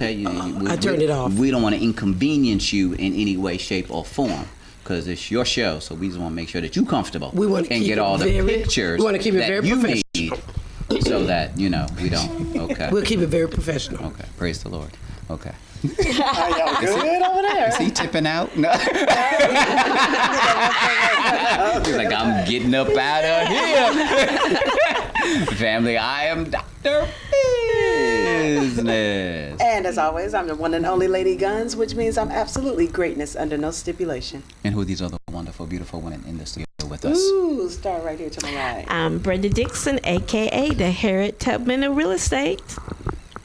okay? I turned it off. We don't want to inconvenience you in any way, shape, or form. Because it's your show, so we just want to make sure that you're comfortable. We want to and keep get all the pictures we want to keep it that very you professional. need, so that we don't. Okay. We'll keep it very professional. Okay. Praise the Lord. Okay. Are y'all good over there? Is he tipping out? No. He's like, I'm getting up out of here. Family, I am Dr. Bizness. And as always, I'm the one and only Lady Guns, which means I'm absolutely greatness under no stipulation. And who are these other wonderful, beautiful women in the studio with us? Ooh, start right here to my right. I'm Brenda Dixon, a.k.a. the Harriet Tubman of real estate.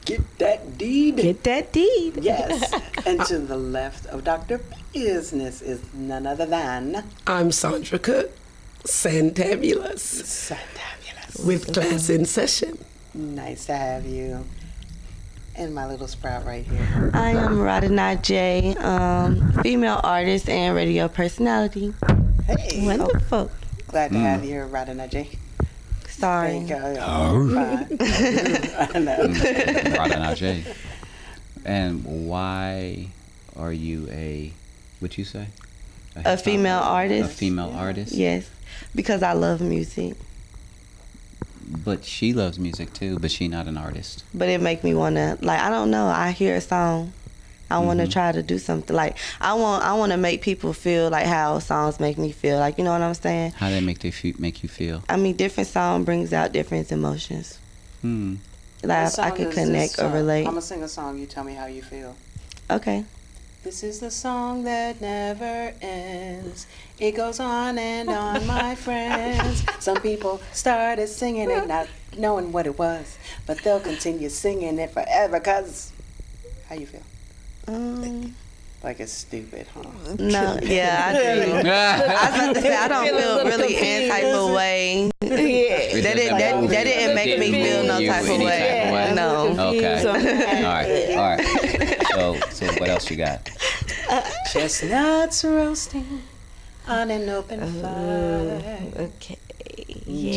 Get that deed. Get that deed. Yes. And to the left of Dr. Bizness is none other than I'm Sandra Cook, Santabulous, Sandabulous. with class in session. Nice to have you. And my little sprout right here. I am Radana J, female artist and radio personality. Hey. Wonderful. Glad to have you here, Radana J. Sorry. Fine. I know. Radha Najee. And why are you what'd you say? A female artist. A female artist? Yes, because I love music. But she loves music too, but she not an artist. But it make me wanna, I don't know, I hear a song, I wanna try to do something. I wanna make people feel like how songs make me feel. You know what I'm saying? How they make you feel? I mean, different song brings out different emotions. What I song can is connect this? or relate. I'm gonna sing a song. You tell me how you feel. Okay. This is the song that never ends. It goes on and on, my friends. Some people started singing it not knowing what it was, but they'll continue singing it forever. Cause how you feel? Like it's stupid, huh? No, yeah, I do. I was about to say, I don't feel really any type of way. That didn't make me feel no type of way. No. Okay. All right. So what else you got? Chestnuts roasting on an open fire. Okay.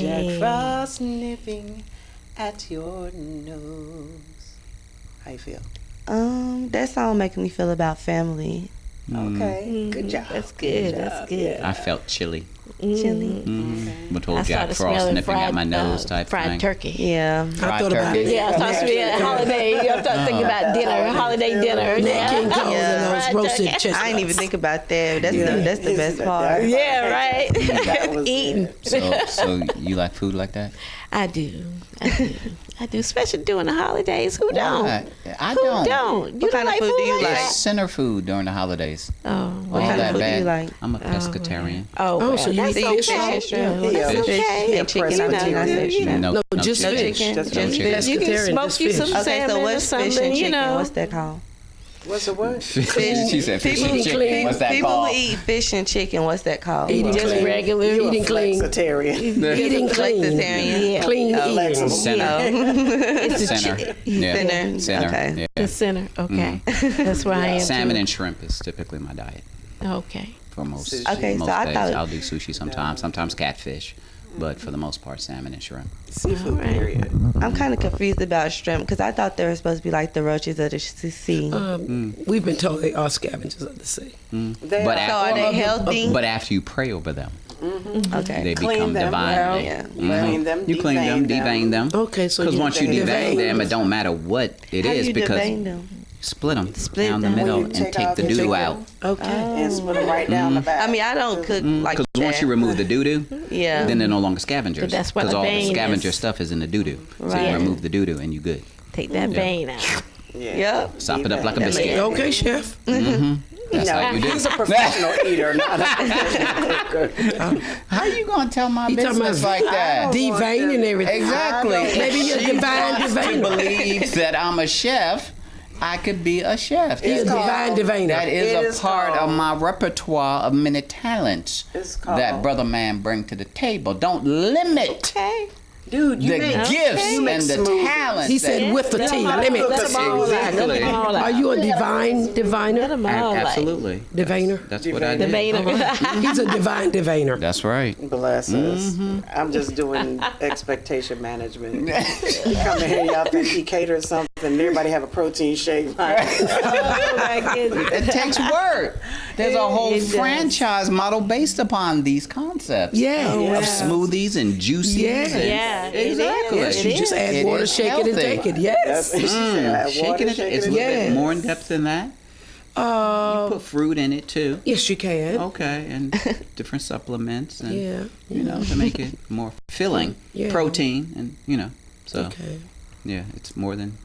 Jack Frost nipping at your nose. How you feel? That song making me feel about family. Okay, good job. That's good. That's good. I felt chilly. Chili. With I old Jack started Frost smelling nipping at my nose type fried thing. turkey. Yeah. I Fried thought about turkey. it. Yeah, I started smelling holiday. I started thinking about dinner, holiday dinner. Nat King Cole and those fried roasted turkey. chestnuts. I didn't even think about that. That's the best part. Yeah, right. That was Eating. it. So you like food like that? I do, especially during the holidays. Who don't? I Who don't. don't? You What don't kind of like food do you like like? that? Center food during the holidays. Oh, What kind of food do you like? I'm a pescatarian. oh, so you that's eat okay. fish and shrimp? That's Fish. okay. And chicken, Yeah, not fish. No, just chicken. fish. chicken. Just Just chicken. fish. You can Pescatarian, smoke just you fish. some Okay, salmon so or what's fish something, and you chicken? know. What's that called? What's the word? She said fish People and eat chicken. clean. What's that People called? who eat fish and chicken, what's that called? Eating Just clean. regular. Eating clean. Flexitarian. Eating clean. Flexitarian. Yeah. Clean eating. Center. It's a Center. Yeah. Center. Center. Okay. Yeah. The center. Okay. That's where I am. Salmon too. and shrimp is typically my diet Okay. for most. Sushi. Okay, most so I days. thought- I'll do sushi sometimes catfish, but for the most part, salmon and shrimp. Seafood, All right. period. I'm kind of confused about shrimp because I thought they were supposed to be like the roaches of the sea. We've been told they are scavengers of the sea. They But are. So are they healthy? But after you pray over them, Okay. they Clean become them, divine. well, Yeah. Clean them, You clean them, devein them. Okay, so Because you once you devein devein them, it don't matter what it How is you because devein them? split them Split down the them. middle When you and take take out the the doo chicken. out. Okay. And split them right down the back. I mean, I don't cook like Because that. once you remove the doo-doo, Yeah. then they're no longer scavengers. But that's what Because the all the vein scavenger is. stuff is in the doo-doo. So you Right. remove the doo-doo and you good. Take that vein out. Yeah. Yep. Sop it up like a Devein. biscuit. Okay, chef. That's No, how you do. he's a professional eater, not a professional cooker. How you gonna tell my You talking business about like that? Devein and everything. Exactly. Maybe you're She divine wants to deveiner. believe that I'm a chef. I could be a chef. You're a It's divine called- divainer. That It is is a part of called- my repertoire of many talents It's called- that brother man bring to the table. Don't limit Okay. Dude, you the make gifts you make and the smoothies. talents. He said with the T. Limit. Let them all out. Let them all out. Are you a divine diviner? Let them all out. Absolutely. Diviner? That's what I The do. vein. He's a divine diviner. That's right. Bless us. I'm just doing expectation management. You come in here, y'all think he caters something and everybody have a protein shake. It takes work. There's a whole franchise model based upon these concepts. Yeah. Of smoothies and juices. Yeah. Yeah, Exactly. Yes, you just add water, is shake it, and healthy. take it. Yes. Shaking it. It's a little bit more in depth than that. You put fruit in it too. Yes, you can. Okay, and different supplements and Yeah. you know, to make it more filling. Yeah. Protein and you know. So Okay. yeah, it's more than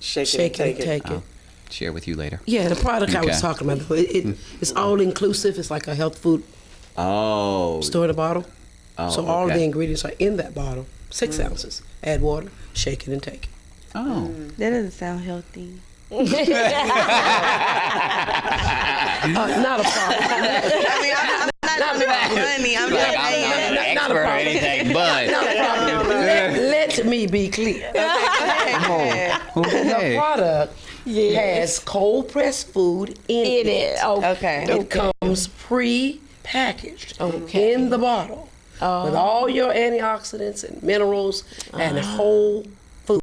Shake Shake it and take it. I'll share with you later. Yeah, the product I was Okay. talking about, it's all inclusive. It's like a health food Oh. store in a bottle. Oh, So all of okay. the ingredients are in that bottle. 6 ounces. Add water, shake it, and take it. Oh. That doesn't sound healthy. Not a problem. I mean, I'm not talking about money. I'm Like, just I'm not an saying. expert or anything, but Let me be clear. The okay. product has cold pressed food in it. Okay. It comes pre-packaged in the bottle with all your antioxidants and minerals and whole food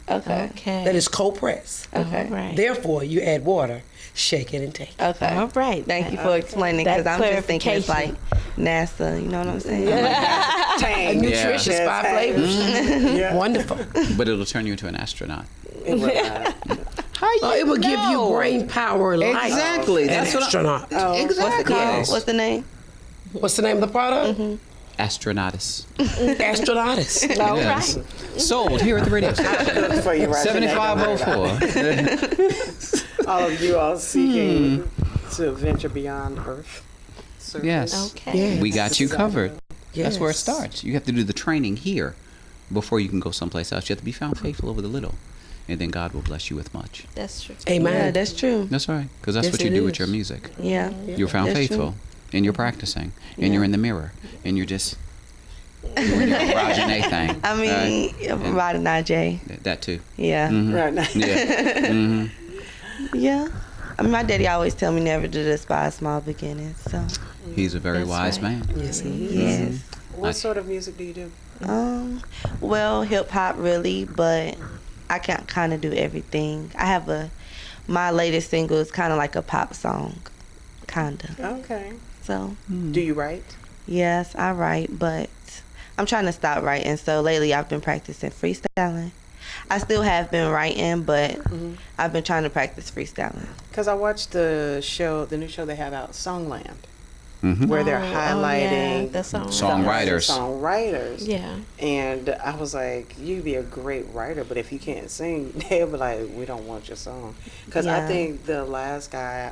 Okay. that is cold pressed. Okay. Right. Therefore, you add water, shake it, and take it. Okay. All right. Thank you for explaining, because That I'm just thinking it's like clarification. NASA. You know what I'm saying? And nutritious, Yeah. 5 flavors. Yeah. Wonderful. But it'll turn you into an astronaut. It will not. It will give you brain power like Exactly. an That's what astronaut. What's it Exactly. called? What's the name? What's the name of the product? Astronautus. Astronautus. All Yes. right. Sold here at the radio station. Good for you right there. 7504. All of you all seeking to venture beyond Earth. Surface. Yes. Okay. We got you covered. That's where it Yes. starts. You have to do the training here before you can go someplace else. You have to be found faithful over the little, and then God will bless you with much. That's true. Amen. Yeah, that's true. That's right, because that's Yes, what you it do with is. your music. Yeah. You're found That's faithful, and you're practicing, and you're in the mirror, and you're just doing your Roger Nay thing. I mean, Rod and IJ. That too. Yeah. Right now. Yeah. hmm Yeah. I mean, my daddy always tell me never to despise small beginnings. So, He's a very That's wise right. man. Yes, he is. yes. What sort of music do you do? Well, hip hop really, but I can kind of do everything. I have my latest single is kind of like a pop song, kind of. Okay. So, Do you write? yes, I write, but I'm trying to stop writing. So lately, I've been practicing freestyling. I still have been writing, but I've been trying to practice freestyling. Because I watched the new show they have out, Songland, Mhm. where they're Yeah, highlighting the song. Songwriters. Yeah. And I was like, you'd be a great writer, but if you can't sing, they'll be like, we don't want your song. Because I Yeah. think the last guy,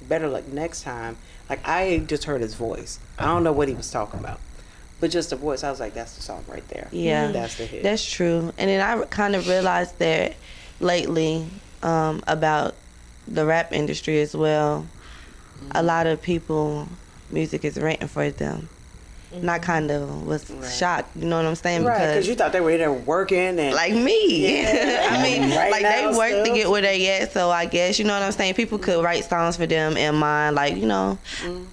Better Luck Next Time, like I just heard his voice. I don't know what he was talking about, but just the voice, I was like, that's the song right there. Yeah. That's the hit. That's true. And then I kind of realized that lately about the rap industry as well. A lot of people, music is renting for them. And I kind of was shocked, you know what I'm saying? right, because you thought they were in there working and like me. Yeah. I mean, Right like now they work to still. get where they at, so I guess, you know what I'm saying? People could write songs for them in mind, like, you know,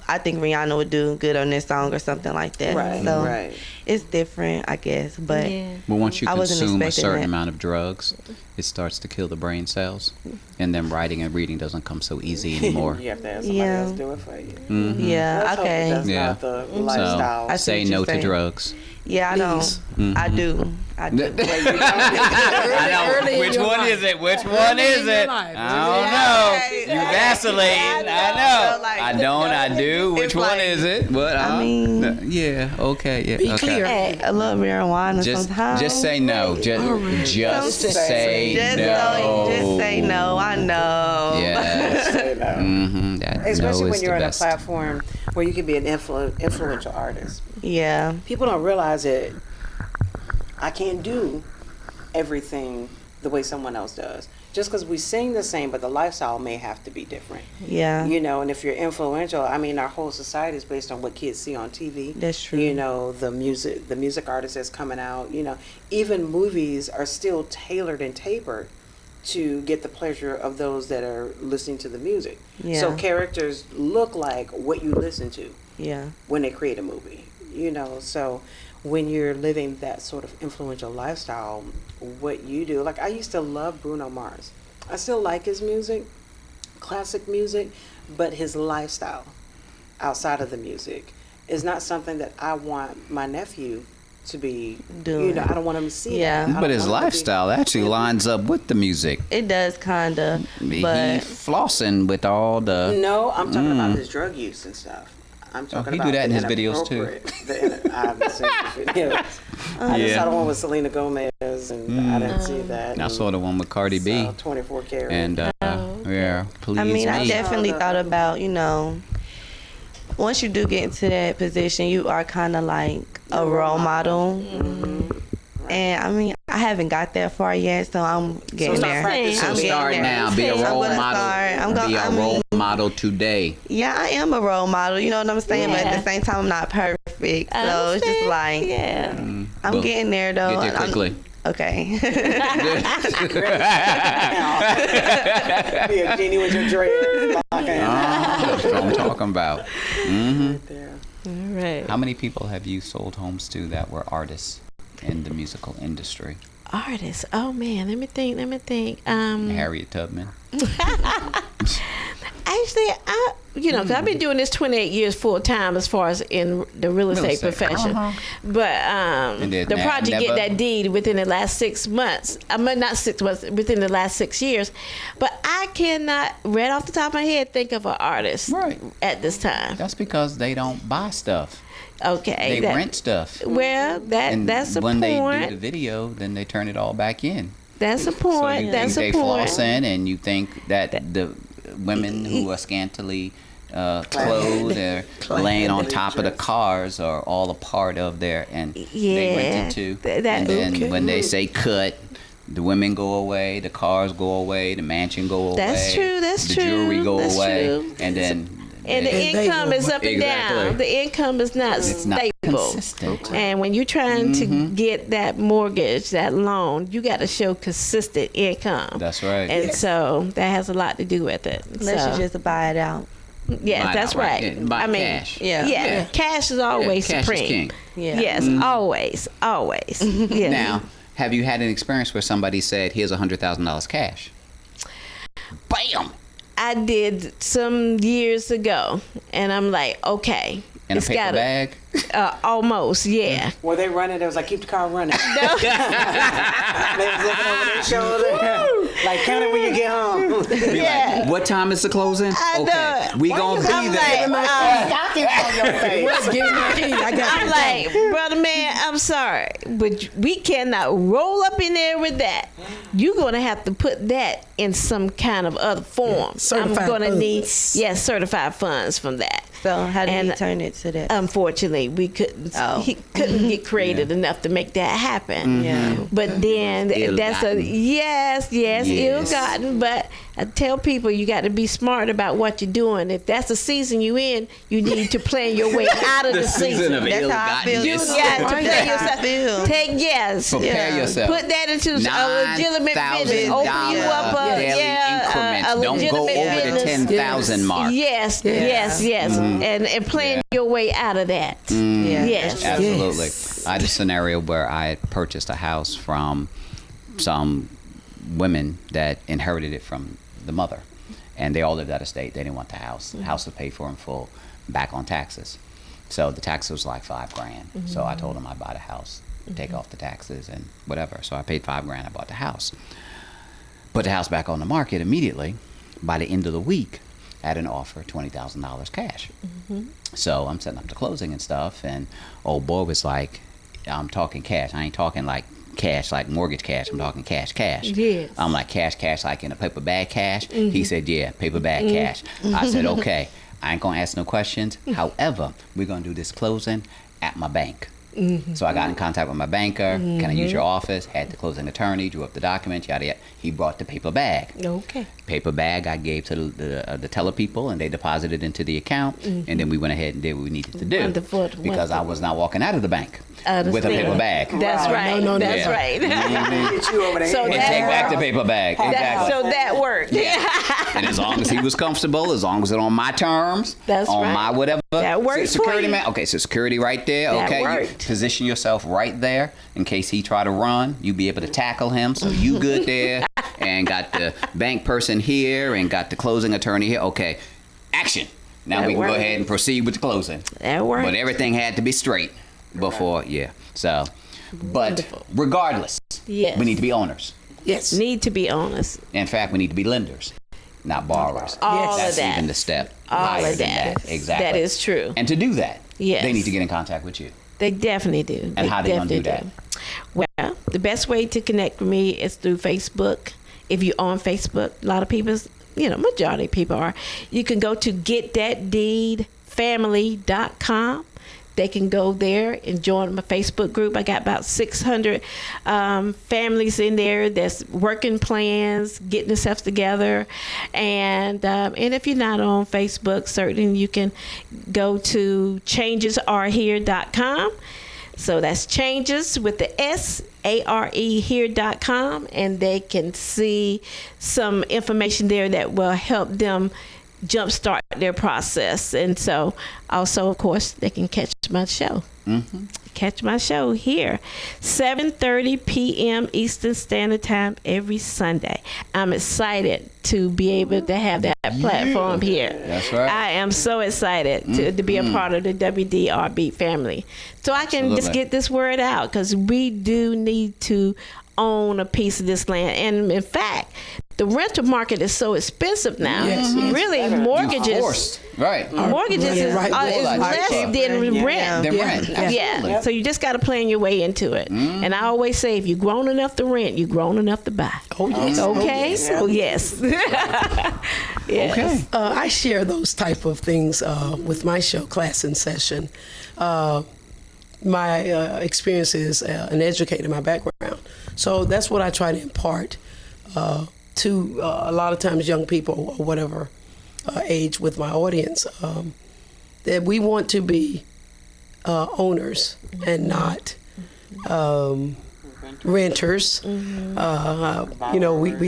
I think Rihanna would do good on this song or something like that. right, So right. it's different, I guess, but Yeah. But once you I wasn't consume a expecting certain that. amount of drugs, it starts to kill the brain cells, and then writing and reading doesn't come so easy anymore. You have to have somebody Yeah. else do it for you. yeah, Let's hope okay. that's Yeah. not the lifestyle. I see Say what you're no to saying. drugs. Yeah, I know. I do. I do. I know. early in Which your one life. is it? Which one is in your it? life. I don't know. You vacillating. I know. Like, I don't. I do. Which it's one like- is it? What? I mean- yeah. Okay. Yeah. Be okay. clear. A little marijuana Just sometimes. say no. Just say Just no. just say no. I know. Yes. Mm-hmm. That Especially no when is you're the on a best. platform where you can be an influential artist. Yeah. People don't realize that I can't do everything the way someone else does. Just because we sing the same, but the lifestyle may have to be different. Yeah. You know, and if you're influential, I mean, our whole society is based on what kids see on TV. That's true. You know, the music artists that's coming out, you know, even movies are still tailored and tapered to get the pleasure of those that are listening to the music. Yeah. So characters look like what you listen to Yeah. when they create a movie, you know. So when you're living that sort of influential lifestyle, what you do. Like, I used to love Bruno Mars. I still like his music, classic music, but his lifestyle outside of the music is not something that I want my nephew to be doing. You know, I don't want him to see that. But his lifestyle actually lines up with the music. It does, kind of. He But flossing with all the... No, I'm talking about his drug use and stuff. I'm talking he about do that in the his videos, too. I haven't seen the videos. I saw the one with Selena Gomez, and I didn't see that. I saw the one with Cardi B. 24 karat. And, yeah, please I mean, I me. definitely thought about, you know, once you do get into that position, you are kind of like a role model. And I mean, I haven't got that far yet, so I'm getting there. So I'm start getting there. now. Be a role I'm gonna model. start. Be a role model today. Yeah, I am a role model. You know what I'm saying? But at the same time, I'm not perfect. So it's just like, I'm getting there though. Get there quickly. Okay. Be a genie with your dreads. That's what I'm talking about. Right there. All right. How many people have you sold homes to that were artists in the musical industry? Artists. Oh man, let me think. Harriet Tubman. Actually, because I've been doing this 28 years full time as far as in the real estate profession. But the project Get That Deed within the last 6 months. I mean, not 6 months, within the last 6 years. But I cannot, right off the top of my head, think of an artist at this time. That's because they don't buy stuff. Okay. They rent stuff. Well, And that's a when point. they do the video, then they turn it all back in. That's a point. So you That's think a they point. flossing, and you think that the women who are scantily clothed or laying on top of the cars are all a part of their, and they rent it too. And then when they say cut, the women go away, the cars go away, the mansion go away. That's true. That's the true. jewelry go That's away, true. and then. And the income is up and down. The income is not It's not stable. consistent. And when you're trying to get that mortgage, that loan, you got to show consistent income. That's right. And so that has a lot to do with it. Unless you just buy it out. Yeah, Buy it that's outright. right. Yeah, buy I mean, cash. Yeah. Cash is always cash supreme. is king. Yeah. Yes, always. Yeah. Now, have you had an experience where somebody said, "Here's $100,000 cash"? Bam! I did some years ago, and I'm like, okay. In a paper bag? Almost, yeah. Were they running? It was like, keep the car running. They was looking over their shoulder. Like, count it when you get home. Yeah. Like, what time is the closing? know. We gonna be I'm there. Stockings on your face. Give me the key. I got I'm like, brother man, I'm sorry, but we cannot roll up in there with that. You're gonna have to put that in some kind of other form. Certified I'm gonna need funds. certified funds from that. So how did And, he turn it to that? Unfortunately, we couldn't. Oh. He couldn't get creative enough to make that happen. Yeah. But then that's a Ill-gotten. yes, ill-gotten. But I tell people you got to be smart about what you're doing. If that's the season you in, you need to plan your way out of the season. of That's how I feel. ill-gotten. You Yes. got to That's plan how I feel. yourself. Prepare yourself. Put that into a legitimate business. Open you up a daily increments. a Don't go legitimate over the business. 10,000 mark. Yes. And plan your way out of that. Yes. Absolutely. I had a scenario where I purchased a house from some women that inherited it from the mother. And they all lived out of state. They didn't want the house. The house was paid for in full, back on taxes. So the taxes was like $5,000. So I told them I'd buy the house, take off the taxes and whatever. So I paid $5,000. I bought the house. Put the house back on the market immediately. By the end of the week, I had an offer, $20,000 cash. So I'm setting up the closing and stuff, and old boy was like, I'm talking cash. I ain't talking like cash, like mortgage cash. I'm talking cash. Yes. I'm like cash, like in a paper bag cash. He said, yeah, paper bag cash. I said, okay, I ain't gonna ask no questions. However, we're gonna do this closing at my bank. So I got in contact with my banker. Can I use your office? Had the closing attorney, drew up the documents, yada yada. He brought the paper bag. Okay. Paper bag I gave to the teller people, and they deposited into the account, and then we went ahead and did what we needed to do. Wonderful, because I was not walking out of the bank with a Understand. paper bag. That's right. No, That's yeah. right. Get you over there. So And that take back the worked. paper bag. Exactly. So that worked. And as long as he was comfortable, as long as it on my terms, That's on right. my whatever That works security for you. man. Okay, so security right there. That Okay, you worked. position yourself right there in case he try to run. You be able to tackle him. So you good there, and got the bank person here, and got the closing attorney here. Okay, action. Now That we can worked. go ahead and proceed with the closing. That worked. But everything had to be straight before. Yeah. So, but Wonderful. regardless, Yes. we need to be owners. Yes. Need to be honest. In fact, we need to be lenders, not borrowers. All That's of that. even the step All higher of than that. Exactly. That is true. And to do that, Yes. they need to get in contact with you. They definitely do. And how they gonna do definitely Well, the best way to connect with me is through Facebook. If you're on Facebook, a lot of people, majority of people are. You can go to getthatdeedfamily.com. They can go there and join my Facebook group. I got about 600 families in there that's working plans, getting themselves together. And if you're not on Facebook, certainly you can go to changesarehere.com. So that's changes with the SARE here.com, and they can see some information there that will help them jumpstart their process. And so also, of course, they can catch my show. Mm-hmm. Catch my show here, 7:30 p.m. Eastern Standard Time every Sunday. I'm excited to be able to have that platform here. That's right. I am so excited to be a part of the WDRB family. So I can just get this word out, because we do need to own a piece of this land. And in fact, the rental market is so expensive now. Yes. Really, mortgages. Right. Mortgages is Right. less than rent. Then rent. Yeah, Absolutely. so you just got to plan your way into it. And I always say, if you're grown enough to rent, you're grown enough to buy. Oh, yes. Okay, so yes. Yes. Okay. I share those type of things with my show, Class in Session. My experience is an educator, my background. So that's what I try to impart to a lot of times young people or whatever age with my audience, that we want to be owners and not renters. We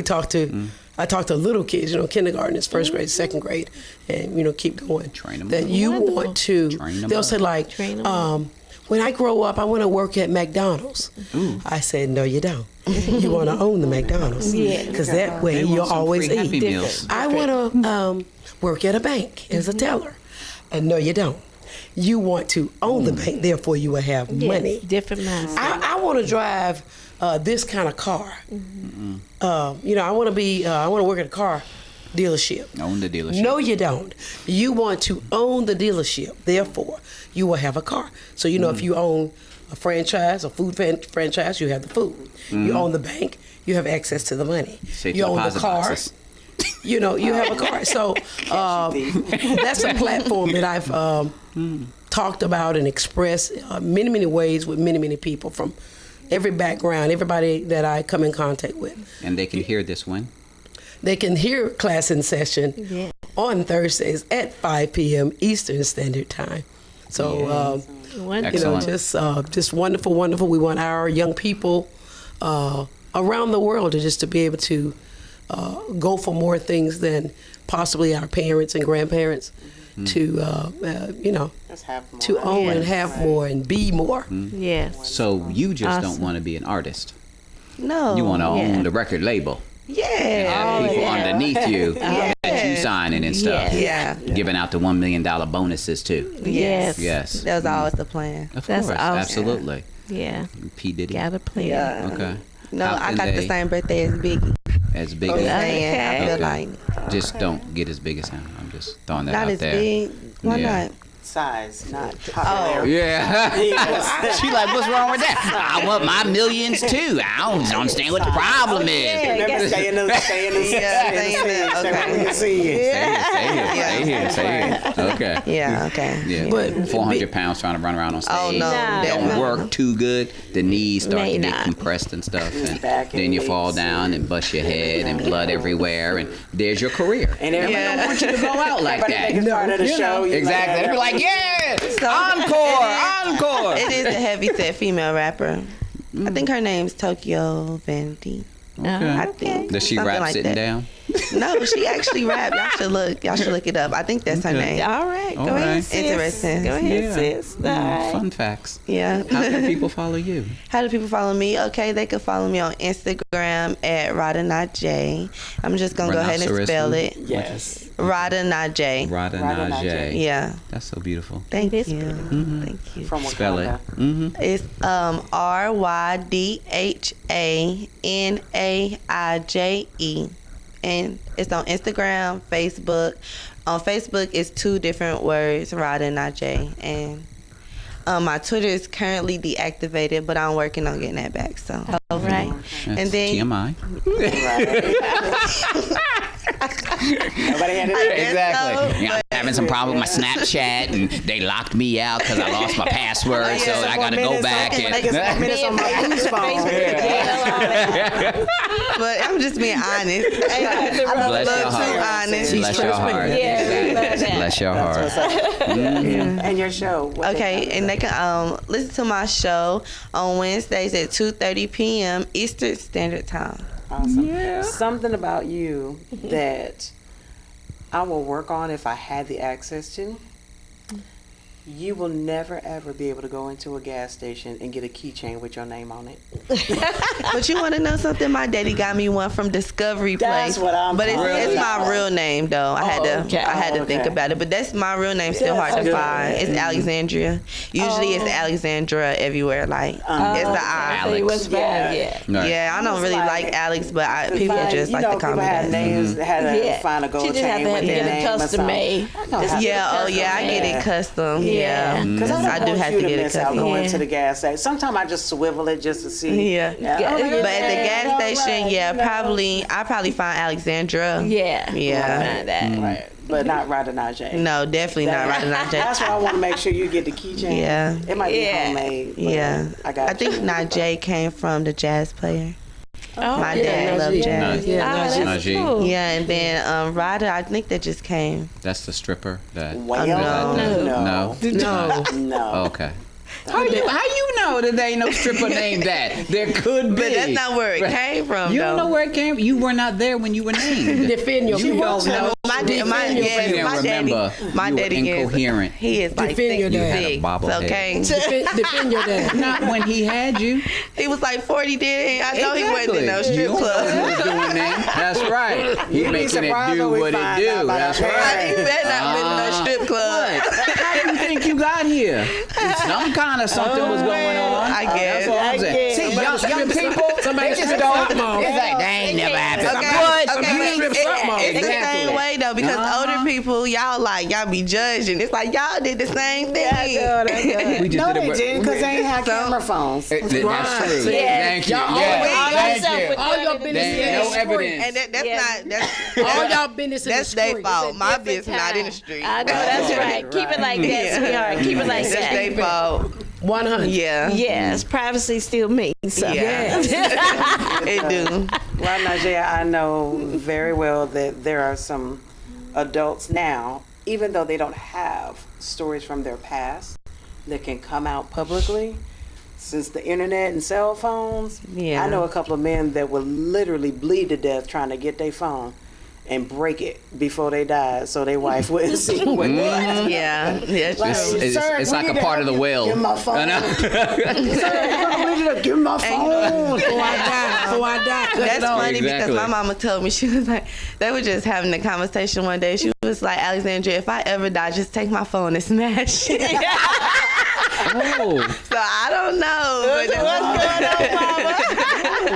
talk to, I talk to little kids, kindergartners, first grade, second grade, and, keep going. Train 'em that up. you Wonderful. want to, Train 'em they'll up. say like, Train 'em up. when I grow up, I want to work at McDonald's. I said, no, you don't. You want to own the McDonald's. Yeah. Because that way They want you'll some always free eat. Happy Meals. I want to work at a bank as a teller. And no, you don't. You want to own the bank, therefore you will have Yes, money. different mindset. I want to drive this kind of car. I want to work at a car dealership. Own the dealership. No, you don't. You want to own the dealership. Therefore, you will have a car. So, if you own a franchise, a food franchise, you have the food. You own the bank, you have access to the money. Safe You own the deposit car. boxes. You have a car. So that's a platform that I've talked about and expressed many, many ways with many, many people from every background, everybody that I come in contact with. And they can hear this one. They can hear Class in Session on Thursdays at 5 p.m. Eastern Standard Time. So, Wonderful. Excellent. just wonderful, wonderful. We want our young people around the world to be able to go for more things than possibly our parents and grandparents to, Just have more. to own and have more and be more. Yes. So you just Awesome. don't want to be an artist. No. You want to Yeah. own the record label. Yeah. Have people yeah. underneath you that you signing and stuff. Yes. Yeah. Giving out the $1 million bonuses too. Yes. Yes. That was always the plan. Of That's course. awesome. Absolutely. Yeah. P. Diddy. Gotta play. Yeah. Okay. No, How I can got the they- same birthday as Biggie. As big Just as saying, I feel Okay. like Just don't get as big as him. I'm just throwing that not out as there. big. Why Yeah. not? Size, not popularity. Yeah. She like, what's wrong with that? I want my millions too. I don't understand what the problem is. Never stay in the Yeah, stay in there. Okay. Stay here. Okay. Yeah. Okay. Yeah. But 400 pounds trying to run around on stage. Oh no. No. Don't No. work too good. The knees start May to get not. compressed and stuff. And back then you and fall legs. down and bust your head and blood everywhere. And there's your career. And everybody I don't want you to go out like Everybody that. think it's part of the show. You Exactly. like, They'd be like, yeah, So- encore. It is a heavy set female rapper. I think her name's Tokyo Vanity. I think. Does she Something rap like sitting that. down? No, she actually rap. Y'all should look it up. I think that's her name. All right. Go All ahead, right. sis. Interesting. Go ahead, Yeah. sis. All right. Fun facts. Yeah. How can people follow you? How do people follow me? Okay, they can follow me on Instagram at Rada Not J. I'm just gonna go ahead and Rhinoceros spell food? it. Yes. Rada Not J. Rada Rada Najee. Yeah. That's so beautiful. Thank It is you. Mm-hmm. Thank you. From Wakanda. Spell it. Mm-hmm. It's RYDHANAIJE, and it's on Instagram, Facebook. On Facebook, it's 2 different words, Rada Najee, and my Twitter is currently deactivated, but I'm working on getting that back. So, All right. That's And then- TMI. Nobody had it. Exactly. so, Yeah, I'm having some problem with my Snapchat, and they locked me out because I lost my password, so I got to go back and. Like it's 4 minutes on my boo's phone. but I'm just being honest. Bless your Too heart. honest. Bless your heart. Yeah, we love Exactly. that. Bless your heart. And your show. what they Okay, got? and they can listen to my show on Wednesdays at 2:30 p.m. Eastern Standard Time. Awesome. Something about you that I will work on if I had the access to. You will never ever be able to go into a gas station and get a keychain with your name on it. But you want to know something? My daddy got me one from Discovery Place. That's what I'm But it's, talking it's about. my real name though. I had to think Okay. about it. But that's my real name. Still hard to That's find. good. It's Alexandria. Usually it's Alexandra everywhere. Like it's the I. So you was Yeah. fine, yeah. Right. Yeah, I don't really like Alex, but people Find- just like to call people me have that. names that had to Yeah. find a gold She just have chain to with have their it name or custom something. made. Yeah, oh yeah, I get it custom. Yeah, Because I I do have to get it miss out custom. going Yeah. to the gas station. Sometimes I just swivel it just to see. Yeah. I'm But at the okay, gas all station, right, yeah, you know. I probably find Alexandra. Yeah. Yeah. Find that. Right. But not Rada Najee. No, definitely not right now. That's why I want to make sure you get the keychain. Yeah. It might be Yeah. homemade. but Yeah, I think Najee came from the jazz player. Oh, My yeah. dad loved jazz. Yeah, Oh, Najee. that's Najee. cool. Yeah, and then Ryder, I think that just came. That's the stripper. That. Well, no. no. No. No. Oh, okay. How you know that there ain't no stripper named that? There could be. But that's not where it came from, You though. don't know where it came from. You were not there when you were named. Defend your You people. don't know. My You didn't remember. my You were daddy gets- incoherent. He is like Defend your dad. 66, You had a bobblehead. okay? Defend your dad. Not when he had you. He was like 40 then. I know he wasn't in no You strip don't know club. what he was doing then. That's right. He You'd be making it surprised do when we what it find do. out about That's our right. He better not been in no strip club. How do you think you got here? Some kind of something was going on. I guess. That's what I'm saying. See, young people, Somebody they just strip don't. something on. It's like, they ain't never happened. Okay, something it's the Exactly. same way though because older people, y'all be judging. It's like y'all did the same thing. We just No, did they it. didn't because they ain't have camera phones. That's true. Yeah. Thank you. Y'all Yeah. always- Thank you. All your business There is ain't in no the street. evidence. And that's Yeah. not that's All y'all business in the that's street. their fault. My Different business not in the time. street. I know that's right. Keep it like that, Yeah. sweetheart. Keep it like That's that. their fault. 100. Yeah. Yes, privacy still means something. Yeah. It do. Well, Najee, I know very well that there are some adults now, even though they don't have stories from their past that can come out publicly. Since the internet and cell phones, Yeah. I know a couple of men that will literally bleed to death trying to get their phone and break it before they died so their wife wouldn't see what it was. Yeah. That's Like, true. "Sir, It's we like need a to part of help the you. will. Give my phone. I know. Sir, give me my phone. Before I die. That's funny because Exactly. my mama told me, she was like, they were just having a conversation one day. She was like, Alexandria, if I ever die, just take my phone and smash it. Oh. So I don't know. But What's going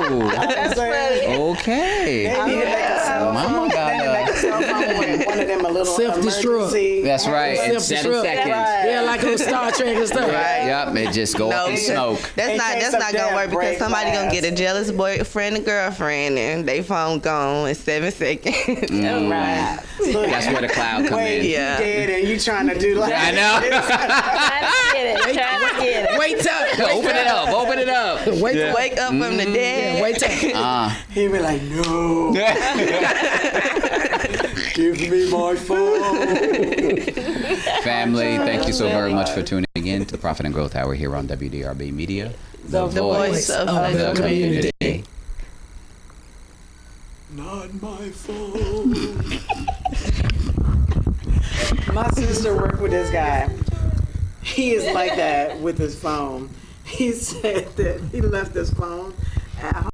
on, Mama? That's funny. Okay. They need to make a cell Mama phone. got They need to make a cell phone with one of them a little Self-destruct. emergency. That's right. In 7 Self-destruct. seconds. Right. Yeah, like on Star Trek and stuff. Right. Yep. It just go up in smoke. That's In not case that's of not gonna death, work because break somebody gonna glass. get a jealous boyfriend or girlfriend and they phone gone in 7 seconds. Right. Look, That's where the cloud come wait, in. you Yeah. dead and you trying to do like I know. Trying to get it. Trying to get it. Wait till. Open it up. Open it up. Wait till. Wake up from the dead. Wait till. He be like, no, give me my phone. Family, thank you so very much for tuning in to the Profit and Growth Hour here on WDRB Media, the voice of the the community. Not my phone. My sister worked with this guy. He is like that with his phone. He said that he left his phone at home.